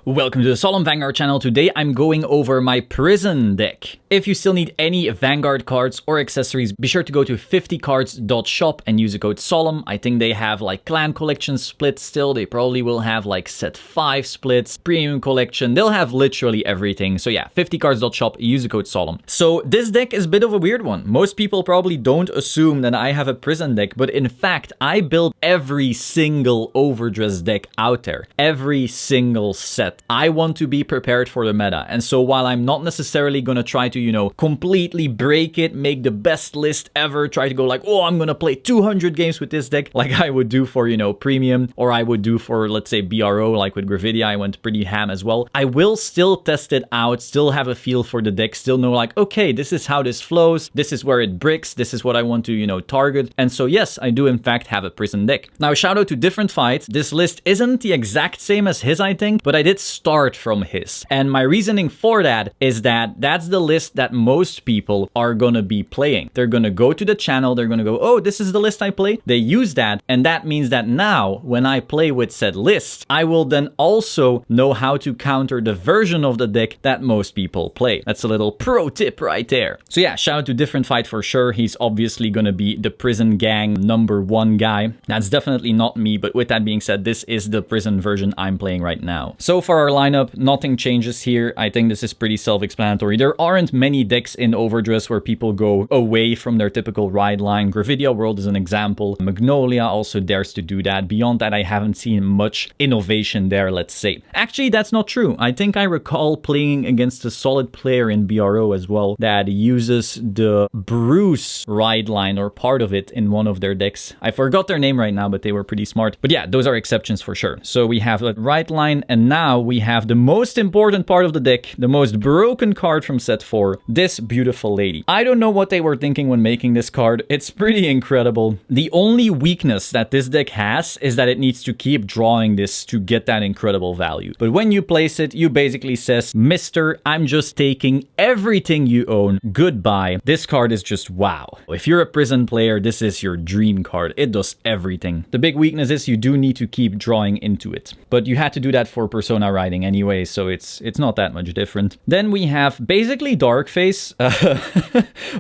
Welcome to the Solemn Vanguard channel. Today I'm going over my prison deck. If you still need any Vanguard cards or accessories, be sure to go to 50cards.shop and use the code Solemn. I think they have like clan collection splits still. They probably will have like set 5 splits, premium collection. They'll have literally everything. So yeah, 50cards.shop, use the code Solemn. So this deck is a bit of a weird one. Most people probably don't assume that I have a prison deck, but in fact, I built every single overdress deck out there. Every single set. I want to be prepared for the meta. And so while I'm not necessarily going to try to, completely break it, make the best list ever, try to go like, oh, I'm going to play 200 games with this deck, like I would do for, premium, or I would do for, let's say, BRO, like with Gravidia, I went pretty ham as well. I will still test it out, still have a feel for the deck, still know like, okay, this is how this flows, this is where it bricks, this is what I want to, target. And so yes, I do in fact have a prison deck. Now, shout out to Different Fight. This list isn't the exact same as his, I think, but I did start from his. And my reasoning for that is that that's the list that most people are gonna be playing. They're gonna go to the channel, they're gonna go, oh, this is the list I play. They use that, and that means that now when I play with said list, I will then also know how to counter the version of the deck that most people play. That's a little pro tip right there. So yeah, shout out to Different Fight for sure. He's obviously gonna be the prison gang #1 guy. That's definitely not me, but with that being said, this is the prison version I'm playing right now. So for our lineup, nothing changes here. I think this is pretty self-explanatory. There aren't many decks in Overdress where people go away from their typical ride line. Gravidia World is an example. Magnolia also dares to do that. Beyond that, I haven't seen much innovation there, let's say. Actually, that's not true. I think I recall playing against a solid player in BRO as well that uses the Bruce ride line or part of it in one of their decks. I forgot their name right now, but they were pretty smart. But yeah, those are exceptions for sure. So we have a ride line, and now we have the most important part of the deck, the most broken card from set 4, this beautiful lady. I don't know what they were thinking when making this card. It's pretty incredible. The only weakness that this deck has is that it needs to keep drawing this to get that incredible value. But when you place it, you basically says, Mister, I'm just taking everything you own. Goodbye. This card is just wow. If you're a prison player, this is your dream card. It does everything. The big weakness is you do need to keep drawing into it. But you had to do that for Persona Riding anyway, so it's not that much different. Then we have basically Darkface.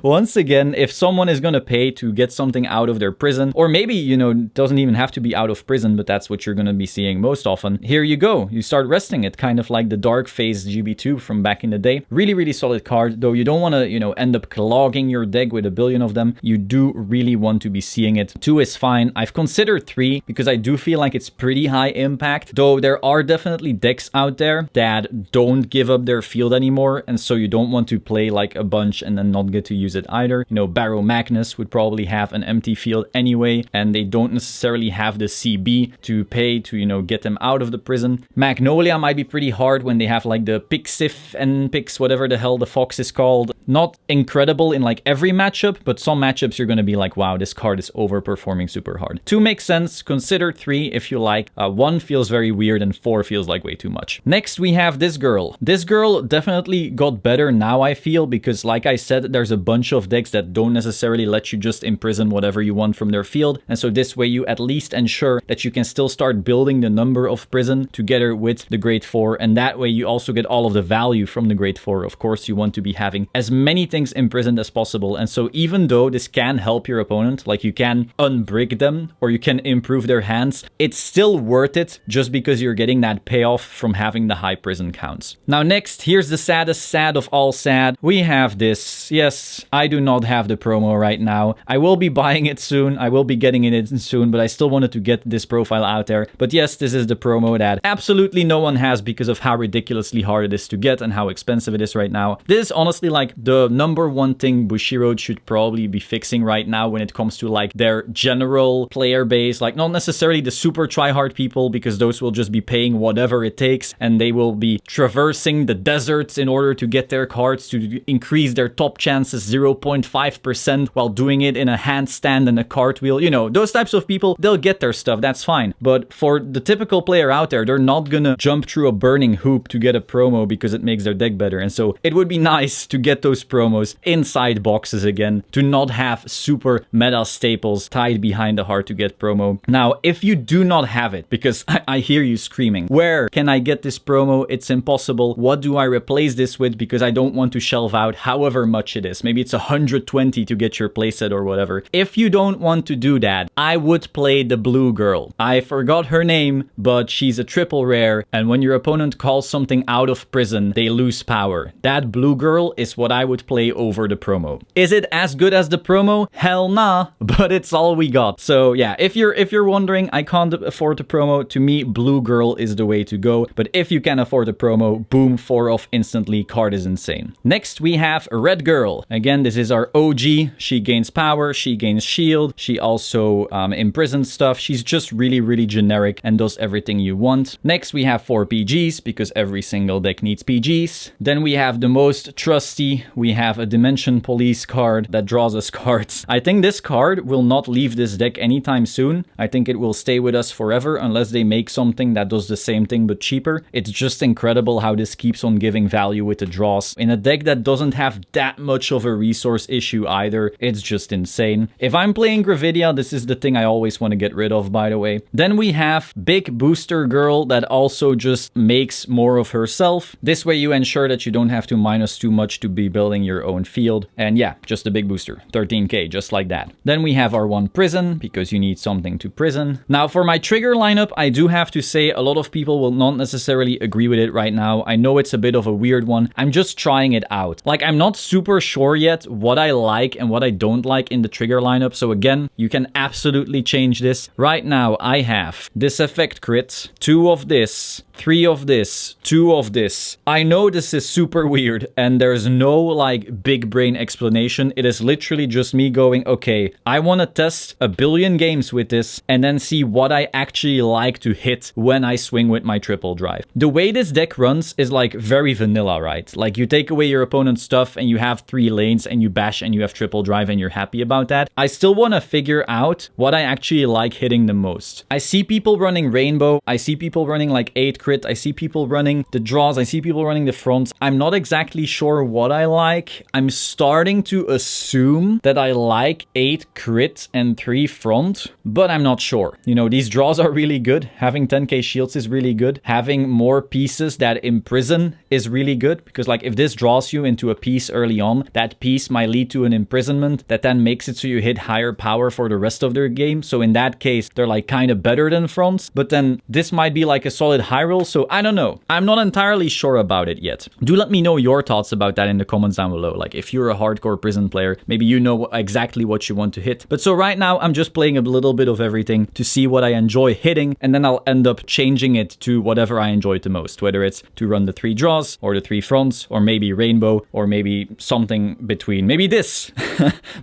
Once again, if someone is gonna pay to get something out of their prison, or maybe, doesn't even have to be out of prison, but that's what you're gonna be seeing most often, here you go. You start resting it, kind of like the Darkface GB2 from back in the day. Really, really solid card, though you don't want to, end up clogging your deck with a billion of them. You do really want to be seeing it. 2 is fine. I've considered 3 because I do feel like it's pretty high impact, though there are definitely decks out there that don't give up their field anymore, and so you don't want to play like a bunch and then not get to use it either. Barrow Magnus would probably have an empty field anyway, and they don't necessarily have the CB to pay to, get them out of the prison. Magnolia might be pretty hard when they have like the Pixif and Pix, whatever the hell the fox is called. Not incredible in like every matchup, but some matchups you're gonna be like, wow, this card is overperforming super hard. 2 makes sense. Consider 3 if you like. 1 feels very weird and 4 feels like way too much. Next, we have this girl. This girl definitely got better now, I feel, because like I said, there's a bunch of decks that don't necessarily let you just imprison whatever you want from their field. And so this way you at least ensure that you can still start building the number of prison together with the Grade 4. And that way you also get all of the value from the Grade 4. Of course, you want to be having as many things imprisoned as possible. And so even though this can help your opponent, like you can unbrick them or you can improve their hands, it's still worth it just because you're getting that payoff from having the high prison counts. Now next, here's the saddest sad of all sad. We have this. Yes, I do not have the promo right now. I will be buying it soon. I will be getting it soon, but I still wanted to get this profile out there. But yes, this is the promo that absolutely no one has because of how ridiculously hard it is to get and how expensive it is right now. This is honestly like the #1 thing Bushiroad should probably be fixing right now when it comes to like their general player base. Like not necessarily the super try-hard people, because those will just be paying whatever it takes and they will be traversing the deserts in order to get their cards to increase their top chances 0.5% while doing it in a handstand and a cartwheel. Those types of people, they'll get their stuff, that's fine. But for the typical player out there, they're not gonna jump through a burning hoop to get a promo because it makes their deck better. And so it would be nice to get those promos inside boxes again, to not have super meta staples tied behind the hard to get promo. Now, if you do not have it, because I hear you screaming, where can I get this promo? It's impossible. What do I replace this with? Because I don't want to shelve out however much it is. Maybe it's 120 to get your playset or whatever. If you don't want to do that, I would play the blue girl. I forgot her name, but she's a triple rare, and when your opponent calls something out of prison, they lose power. That blue girl is what I would play over the promo. Is it as good as the promo? Hell nah, but it's all we got. So yeah, if you're wondering, I can't afford the promo. To me, blue girl is the way to go. But if you can afford the promo, boom, 4 off instantly. Card is insane. Next, we have a red girl. Again, this is our OG. She gains power, she gains shield, she also imprisons stuff. She's just really, really generic and does everything you want. Next, we have 4 PGs, because every single deck needs PGs. Then we have the most trusty. We have a Dimension Police card that draws us cards. I think this card will not leave this deck anytime soon. I think it will stay with us forever unless they make something that does the same thing but cheaper. It's just incredible how this keeps on giving value with the draws. In a deck that doesn't have that much of a resource issue either, it's just insane. If I'm playing Gravidia, this is the thing I always want to get rid of, by the way. Then we have Big Booster Girl that also just makes more of herself. This way you ensure that you don't have to minus too much to be building your own field. And yeah, just a big booster. 13k, just like that. Then we have our 1 prison, because you need something to prison. Now for my trigger lineup, I do have to say a lot of people will not necessarily agree with it right now. I know it's a bit of a weird one. I'm just trying it out. Like, I'm not super sure yet what I like and what I don't like in the trigger lineup. So again, you can absolutely change this. Right now, I have this effect crit, 2 of this, 3 of this, 2 of this. I know this is super weird and there's no like big brain explanation. It is literally just me going, okay, I want to test a billion games with this and then see what I actually like to hit when I swing with my triple drive. The way this deck runs is like very vanilla, right? Like you take away your opponent's stuff and you have 3 lanes and you bash and you have triple drive and you're happy about that. I still want to figure out what I actually like hitting the most. I see people running Rainbow. I see people running like 8 crit. I see people running the draws. I see people running the fronts. I'm not exactly sure what I like. I'm starting to assume that I like 8 crit and 3 front, but I'm not sure. You know, these draws are really good. Having 10k shields is really good. Having more pieces that imprison is really good, because like if this draws you into a piece early on, that piece might lead to an imprisonment that then makes it so you hit higher power for the rest of their game. So in that case, they're like kind of better than fronts, but then this might be like a solid high roll. So I don't know. I'm not entirely sure about it yet. Do let me know your thoughts about that in the comments down below. Like if you're a hardcore prison player, maybe you know exactly what you want to hit. But so right now I'm just playing a little bit of everything to see what I enjoy hitting, and then I'll end up changing it to whatever I enjoy the most, whether it's to run the 3 draws or the 3 fronts or maybe Rainbow or maybe something between, maybe this.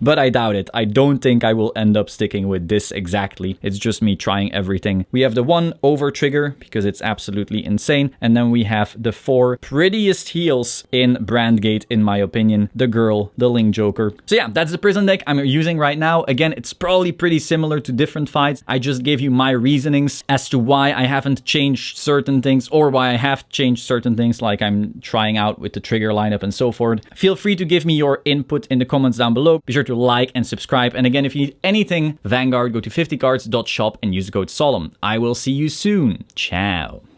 But I doubt it. I don't think I will end up sticking with this exactly. It's just me trying everything. We have the 1 over trigger because it's absolutely insane, and then we have the 4 prettiest heals in Brandgate in my opinion, the girl, the Link Joker. So yeah, that's the prison deck I'm using right now. Again, it's probably pretty similar to different fights. I just gave you my reasonings as to why I haven't changed certain things or why I have changed certain things, like I'm trying out with the trigger lineup and so forth. Feel free to give me your input in the comments down below. Be sure to like and subscribe. And again, if you need anything Vanguard, go to 50cards.shop and use the code Solemn. I will see you soon. Ciao.